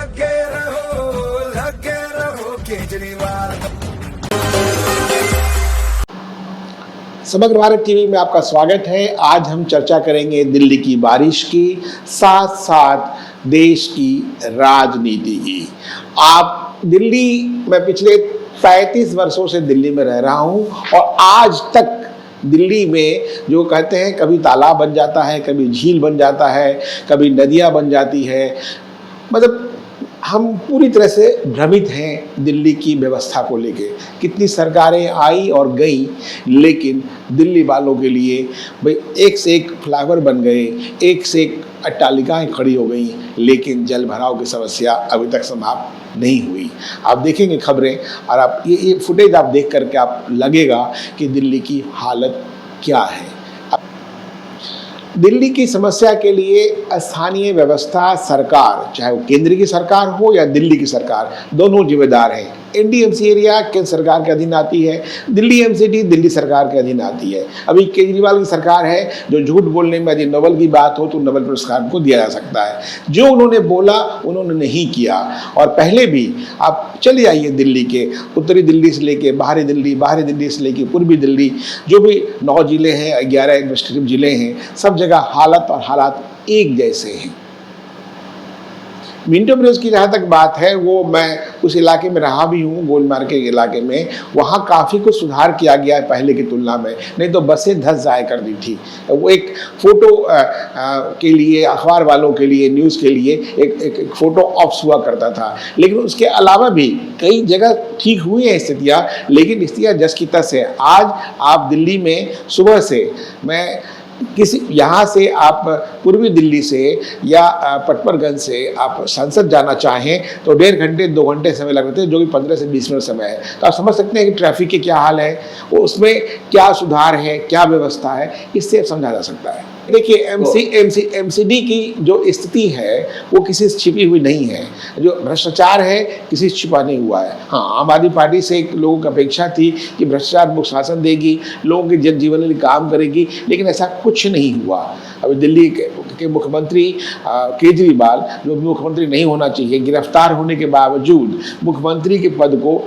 लगे रहो केजरीवाल। समग्र भारत टीवी में आपका स्वागत है। आज हम चर्चा करेंगे दिल्ली की बारिश की, साथ साथ देश की राजनीति की। आप दिल्ली, मैं पिछले 35 वर्षों से दिल्ली में रह रहा हूं और आज तक दिल्ली में जो कहते हैं कभी तालाब बन जाता है, कभी झील बन जाता है, कभी नदियां बन जाती है, मतलब हम पूरी तरह से भ्रमित हैं दिल्ली की व्यवस्था को लेके। कितनी सरकारें आई और गई, लेकिन दिल्ली वालों के लिए भाई एक से एक फ्लाईओवर बन गए, एक से एक अट्टालिकाएं खड़ी हो गई, लेकिन जल भराव की समस्या अभी तक समाप्त नहीं हुई। आप देखेंगे खबरें और आप ये फुटेज आप देख करके आप लगेगा कि दिल्ली की हालत क्या है। दिल्ली की समस्या के लिए स्थानीय व्यवस्था, सरकार, चाहे वो केंद्र की सरकार हो या दिल्ली की सरकार, दोनों जिम्मेदार हैं। एनडीएमसी एरिया केंद्र सरकार के अधीन आती है, दिल्ली एमसीडी दिल्ली सरकार के अधीन आती है। अभी केजरीवाल की सरकार है जो झूठ बोलने में, यदि नोबेल की बात हो तो नोबेल पुरस्कार को दिया जा सकता है। जो उन्होंने बोला उन्होंने नहीं किया। और पहले भी आप चले आइए दिल्ली के, उत्तरी दिल्ली से लेके बाहरी दिल्ली से लेके पूर्वी दिल्ली, जो भी 9 जिले हैं, 11 एडमिनिस्ट्रेटिव जिले हैं, सब जगह हालात एक जैसे हैं। मिंटो ब्रिज की जहाँ तक बात है, वो मैं उस इलाके में रहा भी हूँ, गोलमार्ग के इलाके में। वहाँ काफ़ी कुछ सुधार किया गया है पहले की तुलना में, नहीं तो बसें धंस जाया करती थी। वो एक फ़ोटो के लिए, अखबार वालों के लिए, न्यूज़ के लिए एक फ़ोटो ऑप्स हुआ करता था, लेकिन उसके अलावा भी कई जगह ठीक हुई हैं स्थितियाँ, लेकिन स्थितियाँ जस की तस है। आज आप दिल्ली में सुबह से, मैं किसी यहाँ से आप पूर्वी दिल्ली से या पटपरगंज से आप संसद जाना चाहें तो 1.5 घंटे 2 घंटे समय लग रहे थे, जो कि 15 से 20 मिनट समय है। तो आप समझ सकते हैं कि ट्रैफिक के क्या हाल है, उसमें क्या सुधार है, क्या व्यवस्था है, इससे समझा जा सकता है। देखिए एमसीडी की जो स्थिति है वो किसी से छिपी हुई नहीं है। जो भ्रष्टाचार है किसी से छिपा नहीं हुआ है। हाँ, आम आदमी पार्टी से लोगों की अपेक्षा थी कि भ्रष्टाचार मुक्त शासन देगी, लोगों के जन जीवन के लिए काम करेगी, लेकिन ऐसा कुछ नहीं हुआ। अभी दिल्ली के मुख्यमंत्री केजरीवाल, जो मुख्यमंत्री नहीं होना चाहिए, गिरफ्तार होने के बावजूद मुख्यमंत्री के पद को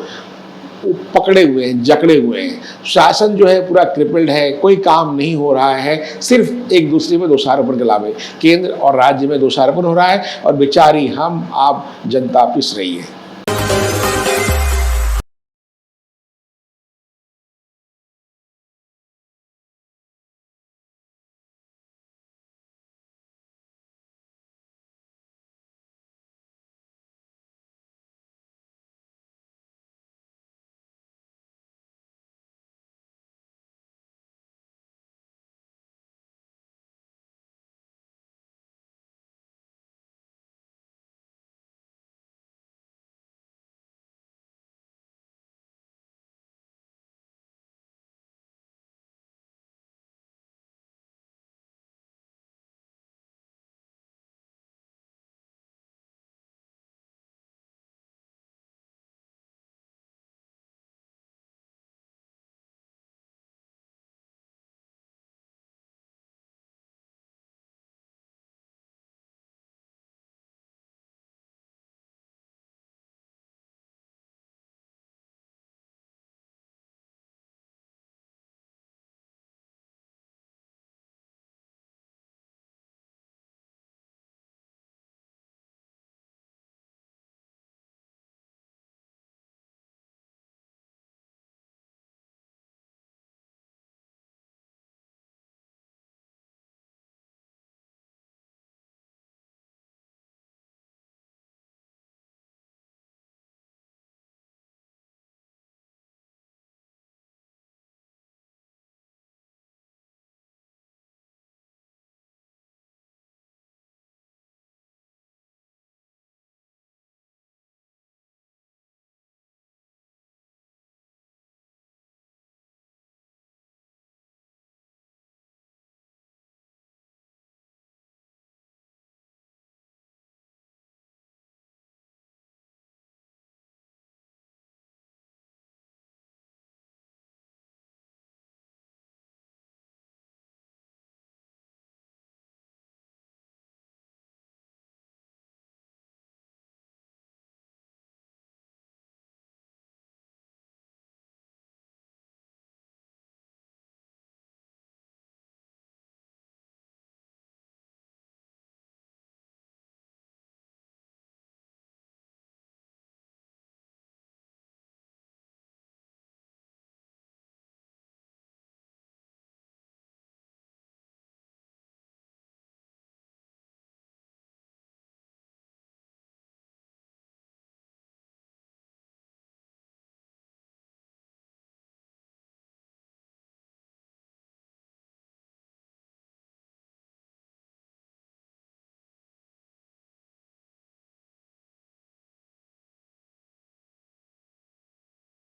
पकड़े हुए हैं, जकड़े हुए हैं। शासन जो है पूरा क्रिपल्ड है, कोई काम नहीं हो रहा है, सिर्फ एक दूसरे में दोषारोपण के अलावा केंद्र और राज्य में दोषारोपण हो रहा है और बेचारी हम आप जनता पिस रही है।